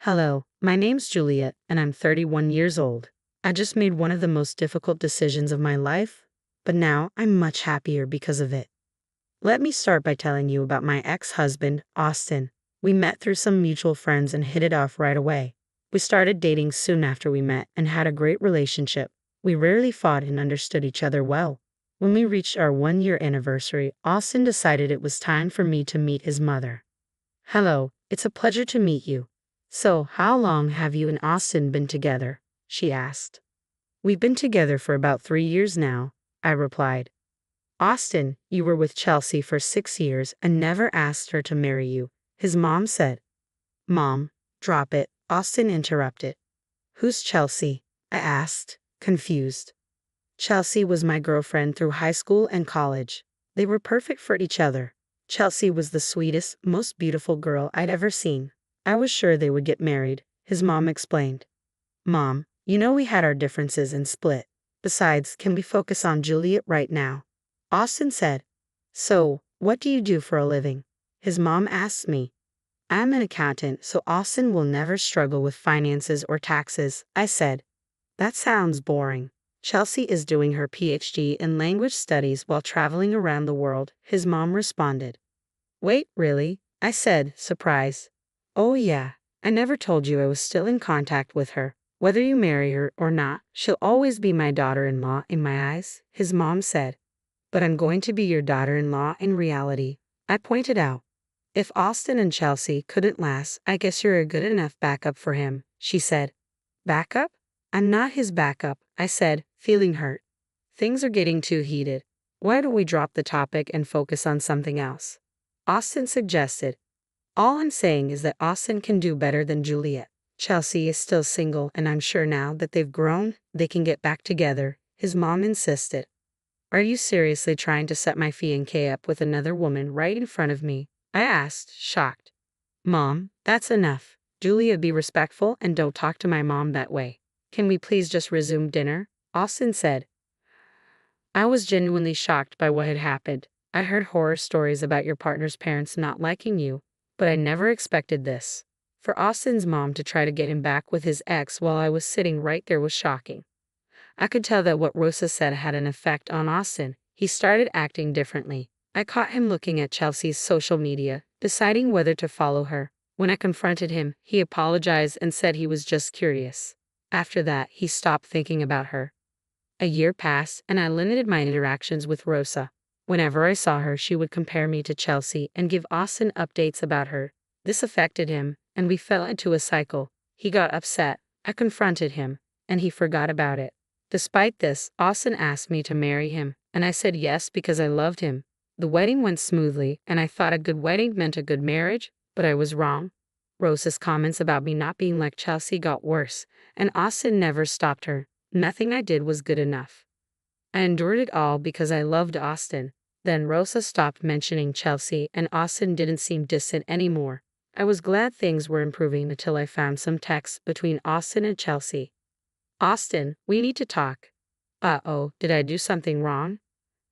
Hello, my name's Juliet, and I'm 31 years old. I just made one of the most difficult decisions of my life, but now I'm much happier because of it. Let me start by telling you about my ex-husband, Austin. We met through some mutual friends and hit it off right away. We started dating soon after we met and had a great relationship. We rarely fought and understood each other well. When we reached our 1-year anniversary, Austin decided it was time for me to meet his mother. Hello, it's a pleasure to meet you. So, how long have you and Austin been together? She asked. We've been together for about 3 years now, I replied. Austin, you were with Chelsea for 6 years and never asked her to marry you, his mom said. Mom, drop it, Austin interrupted. Who's Chelsea? I asked, confused. Chelsea was my girlfriend through high school and college. They were perfect for each other. Chelsea was the sweetest, most beautiful girl I'd ever seen. I was sure they would get married, his mom explained. Mom, you know we had our differences and split. Besides, can we focus on Juliet right now? Austin said. So, what do you do for a living? His mom asked me. I'm an accountant, so Austin will never struggle with finances or taxes, I said. That sounds boring. Chelsea is doing her PhD in language studies while traveling around the world, his mom responded. Wait, really? I said, surprised. Oh yeah, I never told you I was still in contact with her. Whether you marry her or not, she'll always be my daughter-in-law in my eyes, his mom said. But I'm going to be your daughter-in-law in reality, I pointed out. If Austin and Chelsea couldn't last, I guess you're a good enough backup for him, she said. Backup? I'm not his backup, I said, feeling hurt. Things are getting too heated. Why don't we drop the topic and focus on something else? Austin suggested. All I'm saying is that Austin can do better than Juliet. Chelsea is still single, and I'm sure now that they've grown, they can get back together, his mom insisted. Are you seriously trying to set my fiancé up with another woman right in front of me? I asked, shocked. Mom, that's enough. Julia, be respectful and don't talk to my mom that way. Can we please just resume dinner? Austin said. I was genuinely shocked by what had happened. I heard horror stories about your partner's parents not liking you, but I never expected this. For Austin's mom to try to get him back with his ex while I was sitting right there was shocking. I could tell that what Rosa said had an effect on Austin. He started acting differently. I caught him looking at Chelsea's social media, deciding whether to follow her. When I confronted him, he apologized and said he was just curious. After that, he stopped thinking about her. A year passed, and I limited my interactions with Rosa. Whenever I saw her, she would compare me to Chelsea and give Austin updates about her. This affected him, and we fell into a cycle. He got upset. I confronted him, and he forgot about it. Despite this, Austin asked me to marry him, and I said yes because I loved him. The wedding went smoothly, and I thought a good wedding meant a good marriage, but I was wrong. Rosa's comments about me not being like Chelsea got worse, and Austin never stopped her. Nothing I did was good enough. I endured it all because I loved Austin. Then Rosa stopped mentioning Chelsea, and Austin didn't seem distant anymore. I was glad things were improving until I found some texts between Austin and Chelsea. Austin, we need to talk. Uh-oh, did I do something wrong?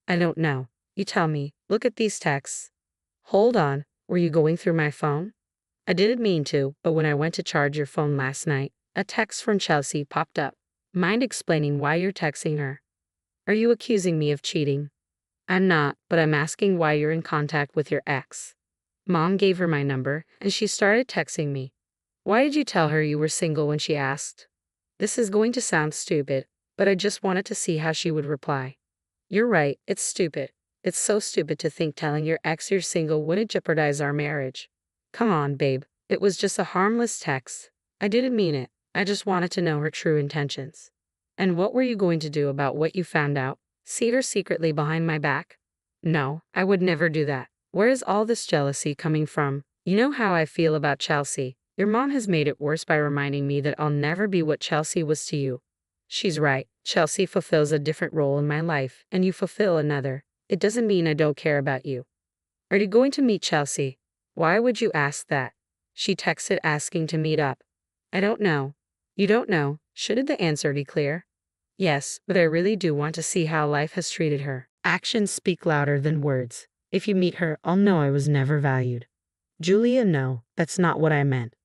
I don't know. You tell me. Look at these texts. Hold on, were you going through my phone? I didn't mean to, but when I went to charge your phone last night, a text from Chelsea popped up. Mind explaining why you're texting her? Are you accusing me of cheating? I'm not, but I'm asking why you're in contact with your ex. Mom gave her my number, and she started texting me. Why did you tell her you were single when she asked? This is going to sound stupid, but I just wanted to see how she would reply. You're right, it's stupid. It's so stupid to think telling your ex you're single wouldn't jeopardize our marriage. Come on, babe. It was just a harmless text. I didn't mean it. I just wanted to know her true intentions. And what were you going to do about what you found out? See her secretly behind my back? No, I would never do that. Where is all this jealousy coming from? You know how I feel about Chelsea. Your mom has made it worse by reminding me that I'll never be what Chelsea was to you. She's right. Chelsea fulfills a different role in my life, and you fulfill another. It doesn't mean I don't care about you. Are you going to meet Chelsea? Why would you ask that? She texted asking to meet up. I don't know. You don't know. Shouldn't the answer be clear? Yes, but I really do want to see how life has treated her. Actions speak louder than words. If you meet her, I'll know I was never valued. Julia, no, that's not what I meant.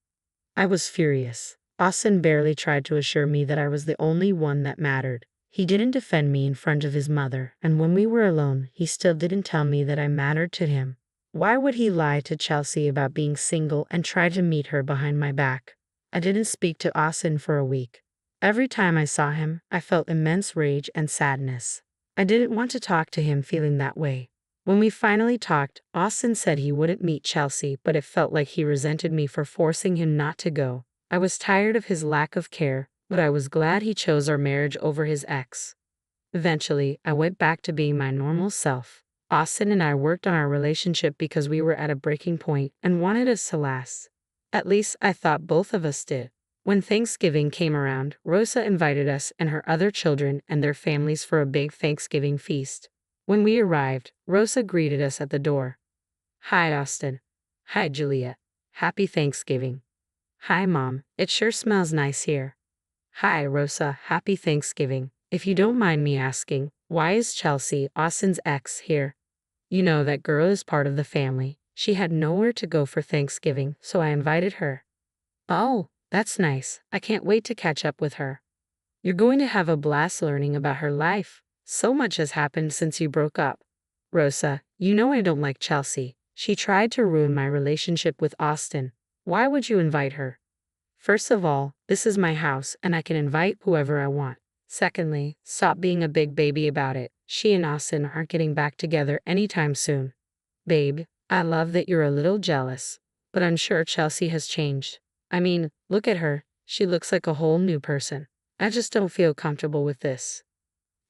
I was furious. Austin barely tried to assure me that I was the only one that mattered. He didn't defend me in front of his mother, and when we were alone, he still didn't tell me that I mattered to him. Why would he lie to Chelsea about being single and try to meet her behind my back? I didn't speak to Austin for a week. Every time I saw him, I felt immense rage and sadness. I didn't want to talk to him feeling that way. When we finally talked, Austin said he wouldn't meet Chelsea, but it felt like he resented me for forcing him not to go. I was tired of his lack of care, but I was glad he chose our marriage over his ex. Eventually, I went back to being my normal self. Austin and I worked on our relationship because we were at a breaking point and wanted us to last. At least I thought both of us did. When Thanksgiving came around, Rosa invited us and her other children and their families for a big Thanksgiving feast. When we arrived, Rosa greeted us at the door. "Hi, Austin." "Hi, Juliet. Happy Thanksgiving." "Hi, Mom. It sure smells nice here." "Hi, Rosa. Happy Thanksgiving. If you don't mind me asking, why is Chelsea, Austin's ex, here?" "You know that girl is part of the family. She had nowhere to go for Thanksgiving, so I invited her." "Oh, that's nice. I can't wait to catch up with her." "You're going to have a blast learning about her life. So much has happened since you broke up." "Rosa, you know I don't like Chelsea. She tried to ruin my relationship with Austin. Why would you invite her?" "First of all, this is my house and I can invite whoever I want. Secondly, stop being a big baby about it. She and Austin aren't getting back together anytime soon." "Babe, I love that you're a little jealous, but I'm sure Chelsea has changed. I mean, look at her. She looks like a whole new person. I just don't feel comfortable with this."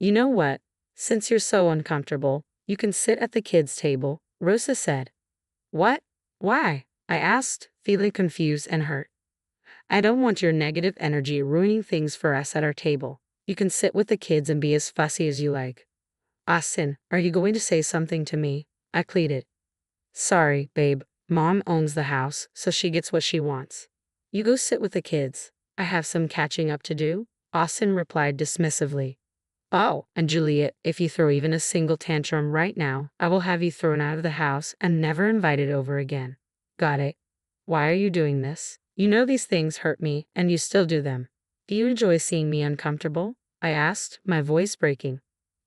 "You know what? Since you're so uncomfortable, you can sit at the kids' table," Rosa said. "What? Why?" I asked, feeling confused and hurt. "I don't want your negative energy ruining things for us at our table. You can sit with the kids and be as fussy as you like." "Austin, are you going to say something to me?" I pleaded. "Sorry, babe. Mom owns the house, so she gets what she wants. You go sit with the kids. I have some catching up to do," Austin replied dismissively. "Oh, and Juliet, if you throw even a single tantrum right now, I will have you thrown out of the house and never invited over again." "Got it. Why are you doing this? You know these things hurt me, and you still do them." "Do you enjoy seeing me uncomfortable?" I asked, my voice breaking.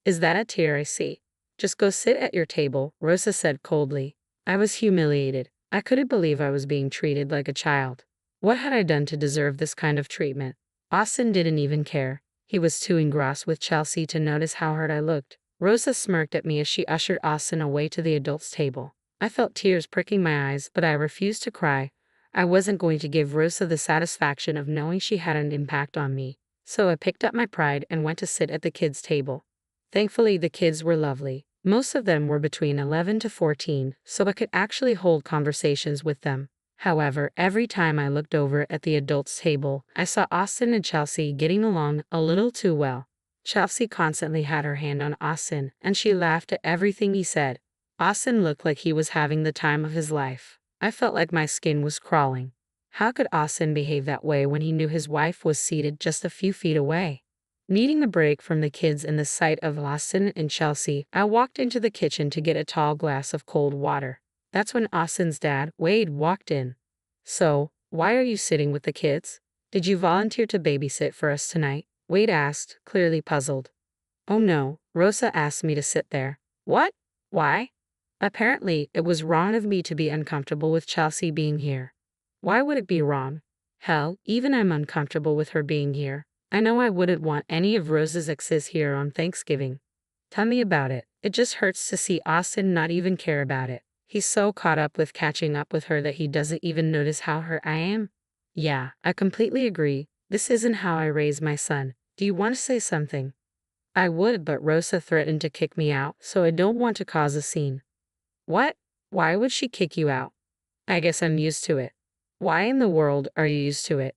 "Is that a tear I see?" "Just go sit at your table," Rosa said coldly. I was humiliated. I couldn't believe I was being treated like a child. What had I done to deserve this kind of treatment? Austin didn't even care. He was too engrossed with Chelsea to notice how hurt I looked. Rosa smirked at me as she ushered Austin away to the adults' table. I felt tears pricking my eyes, but I refused to cry. I wasn't going to give Rosa the satisfaction of knowing she had an impact on me. So I picked up my pride and went to sit at the kids' table. Thankfully, the kids were lovely. Most of them were between 11 to 14, so I could actually hold conversations with them. However, every time I looked over at the adults' table, I saw Austin and Chelsea getting along a little too well. Chelsea constantly had her hand on Austin, and she laughed at everything he said. Austin looked like he was having the time of his life. I felt like my skin was crawling. How could Austin behave that way when he knew his wife was seated just a few feet away? Needing a break from the kids and the sight of Austin and Chelsea, I walked into the kitchen to get a tall glass of cold water. That's when Austin's dad, Wade, walked in. "So, why are you sitting with the kids? Did you volunteer to babysit for us tonight?" Wade asked, clearly puzzled. "Oh no, Rosa asked me to sit there." "What? Why?" "Apparently, it was wrong of me to be uncomfortable with Chelsea being here." "Why would it be wrong? Hell, even I'm uncomfortable with her being here. I know I wouldn't want any of Rosa's exes here on Thanksgiving." "Tell me about it. It just hurts to see Austin not even care about it. He's so caught up with catching up with her that he doesn't even notice how hurt I am." "Yeah, I completely agree. This isn't how I raise my son. Do you want to say something?" "I would, but Rosa threatened to kick me out, so I don't want to cause a scene." "What? Why would she kick you out?" "I guess I'm used to it." "Why in the world are you used to it?"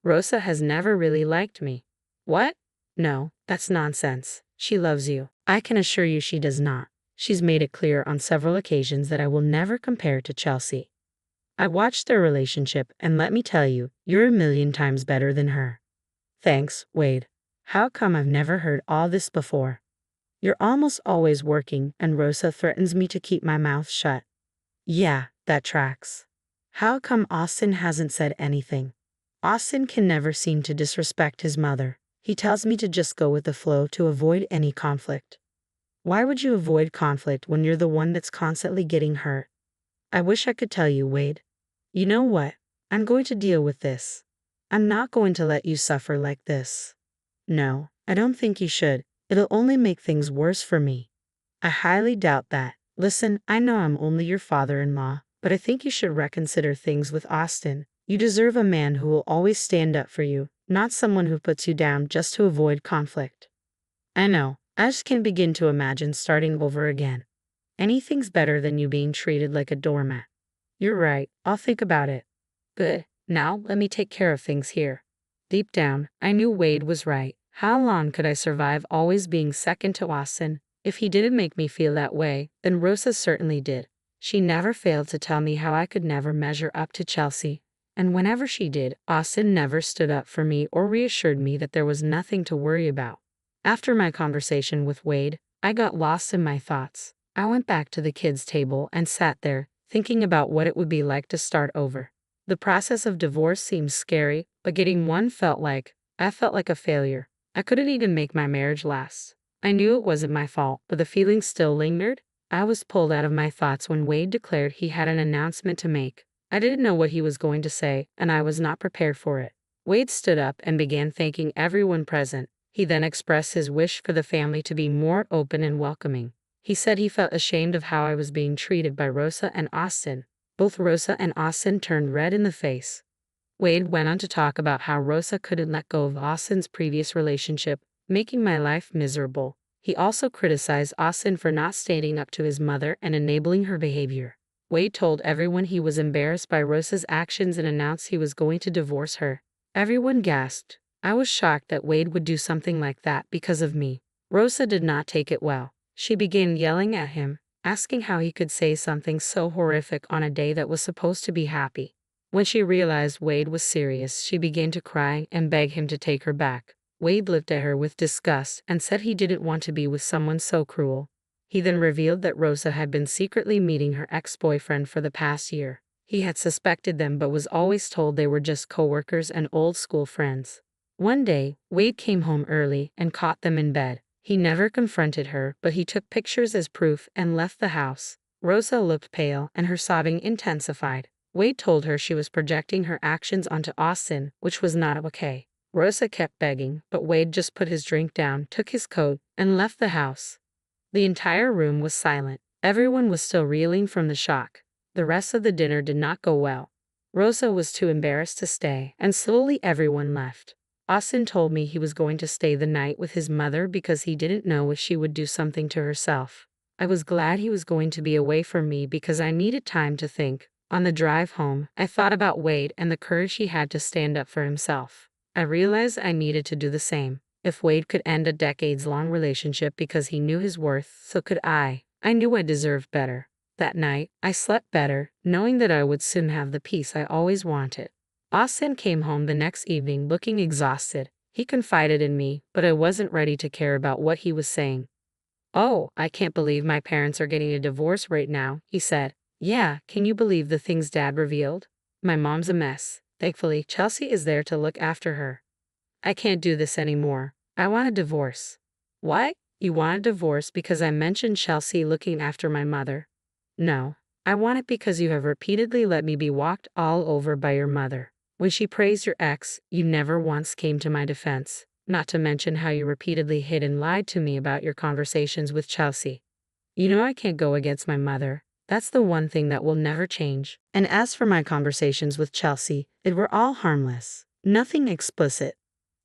"Rosa has never really liked me." "What? No, that's nonsense. She loves you." "I can assure you she does not. She's made it clear on several occasions that I will never compare to Chelsea. I watched their relationship, and let me tell you, you're a million times better than her." "Thanks, Wade. How come I've never heard all this before?" "You're almost always working, and Rosa threatens me to keep my mouth shut." "Yeah, that tracks. How come Austin hasn't said anything?" Austin can never seem to disrespect his mother. He tells me to just go with the flow to avoid any conflict. Why would you avoid conflict when you're the one that's constantly getting hurt? I wish I could tell you, Wade. You know what? I'm going to deal with this. I'm not going to let you suffer like this. No, I don't think you should. It'll only make things worse for me. I highly doubt that. Listen, I know I'm only your father-in-law, but I think you should reconsider things with Austin. You deserve a man who will always stand up for you, not someone who puts you down just to avoid conflict. I know, I just can't begin to imagine starting over again. Anything's better than you being treated like a doormat. You're right, I'll think about it. Good, now let me take care of things here. Deep down, I knew Wade was right. How long could I survive always being second to Austin? If he didn't make me feel that way, then Rosa certainly did. She never failed to tell me how I could never measure up to Chelsea. And whenever she did, Austin never stood up for me or reassured me that there was nothing to worry about. After my conversation with Wade, I got lost in my thoughts. I went back to the kids' table and sat there, thinking about what it would be like to start over. The process of divorce seemed scary, but getting one I felt like a failure. I couldn't even make my marriage last. I knew it wasn't my fault, but the feeling still lingered. I was pulled out of my thoughts when Wade declared he had an announcement to make. I didn't know what he was going to say, and I was not prepared for it. Wade stood up and began thanking everyone present. He then expressed his wish for the family to be more open and welcoming. He said he felt ashamed of how I was being treated by Rosa and Austin. Both Rosa and Austin turned red in the face. Wade went on to talk about how Rosa couldn't let go of Austin's previous relationship, making my life miserable. He also criticized Austin for not standing up to his mother and enabling her behavior. Wade told everyone he was embarrassed by Rosa's actions and announced he was going to divorce her. Everyone gasped. I was shocked that Wade would do something like that because of me. Rosa did not take it well. She began yelling at him, asking how he could say something so horrific on a day that was supposed to be happy. When she realized Wade was serious, she began to cry and beg him to take her back. Wade looked at her with disgust and said he didn't want to be with someone so cruel. He then revealed that Rosa had been secretly meeting her ex-boyfriend for the past year. He had suspected them but was always told they were just co-workers and old school friends. One day, Wade came home early and caught them in bed. He never confronted her, but he took pictures as proof and left the house. Rosa looked pale and her sobbing intensified. Wade told her she was projecting her actions onto Austin, which was not okay. Rosa kept begging, but Wade just put his drink down, took his coat, and left the house. The entire room was silent. Everyone was still reeling from the shock. The rest of the dinner did not go well. Rosa was too embarrassed to stay, and slowly everyone left. Austin told me he was going to stay the night with his mother because he didn't know if she would do something to herself. I was glad he was going to be away from me because I needed time to think. On the drive home, I thought about Wade and the courage he had to stand up for himself. I realized I needed to do the same. If Wade could end a decades-long relationship because he knew his worth, so could I. I knew I deserved better. That night, I slept better, knowing that I would soon have the peace I always wanted. Austin came home the next evening looking exhausted. He confided in me, but I wasn't ready to care about what he was saying. "Oh, I can't believe my parents are getting a divorce right now," he said. "Yeah, can you believe the things Dad revealed? My mom's a mess. Thankfully, Chelsea is there to look after her. I can't do this anymore. I want a divorce." "What? You want a divorce because I mentioned Chelsea looking after my mother?" "No. I want it because you have repeatedly let me be walked all over by your mother. When she praised your ex, you never once came to my defense, not to mention how you repeatedly hid and lied to me about your conversations with Chelsea. You know I can't go against my mother. That's the one thing that will never change. And as for my conversations with Chelsea, they were all harmless. Nothing explicit.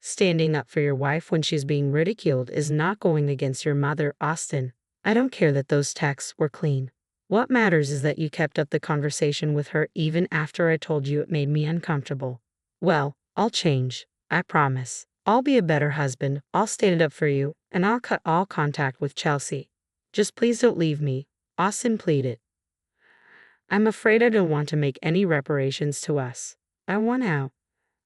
Standing up for your wife when she's being ridiculed is not going against your mother, Austin. I don't care that those texts were clean. What matters is that you kept up the conversation with her even after I told you it made me uncomfortable. Well, I'll change. I promise. I'll be a better husband, I'll stand up for you, and I'll cut all contact with Chelsea. Just please don't leave me," Austin pleaded. "I'm afraid I don't want to make any reparations to us. I want out.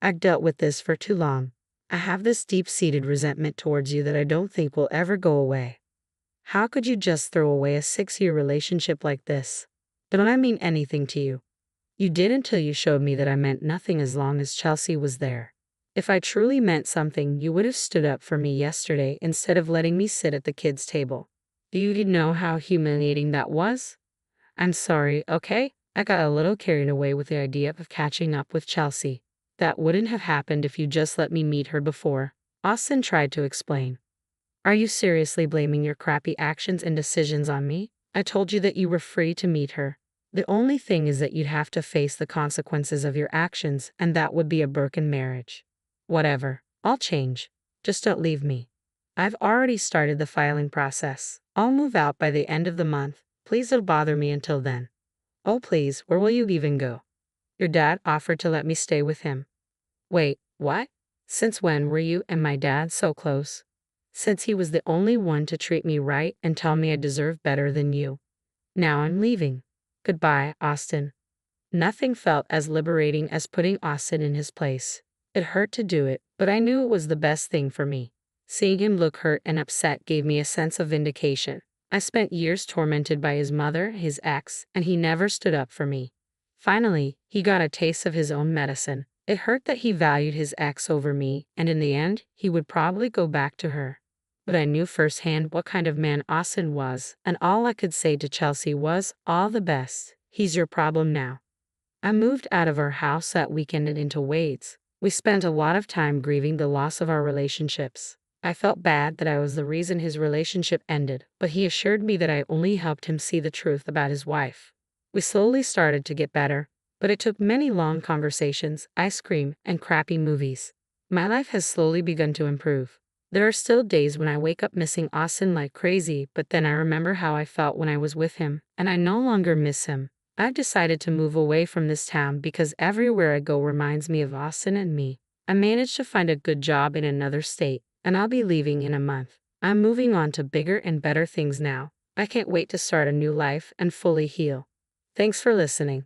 I've dealt with this for too long. I have this deep-seated resentment towards you that I don't think will ever go away. How could you just throw away a 6-year relationship like this? Don't I mean anything to you? You did until you showed me that I meant nothing as long as Chelsea was there. If I truly meant something, you would have stood up for me yesterday instead of letting me sit at the kids' table. Do you know how humiliating that was? I'm sorry, okay? I got a little carried away with the idea of catching up with Chelsea. That wouldn't have happened if you just let me meet her before. Austin tried to explain. Are you seriously blaming your crappy actions and decisions on me? I told you that you were free to meet her. The only thing is that you'd have to face the consequences of your actions, and that would be a broken marriage. Whatever. I'll change. Just don't leave me. I've already started the filing process. I'll move out by the end of the month. Please don't bother me until then. Oh please, where will you even go? Your dad offered to let me stay with him. Wait, what? Since when were you and my dad so close? Since he was the only one to treat me right and tell me I deserve better than you. Now I'm leaving. Goodbye, Austin. Nothing felt as liberating as putting Austin in his place. It hurt to do it, but I knew it was the best thing for me. Seeing him look hurt and upset gave me a sense of vindication. I spent years tormented by his mother, his ex, and he never stood up for me. Finally, he got a taste of his own medicine. It hurt that he valued his ex over me, and in the end, he would probably go back to her. But I knew firsthand what kind of man Austin was, and all I could say to Chelsea was, all the best. He's your problem now. I moved out of our house that weekend and into Wade's. We spent a lot of time grieving the loss of our relationships. I felt bad that I was the reason his relationship ended, but he assured me that I only helped him see the truth about his wife. We slowly started to get better, but it took many long conversations, ice cream, and crappy movies. My life has slowly begun to improve. There are still days when I wake up missing Austin like crazy, but then I remember how I felt when I was with him, and I no longer miss him. I've decided to move away from this town because everywhere I go reminds me of Austin and me. I managed to find a good job in another state, and I'll be leaving in a month. I'm moving on to bigger and better things now. I can't wait to start a new life and fully heal. Thanks for listening.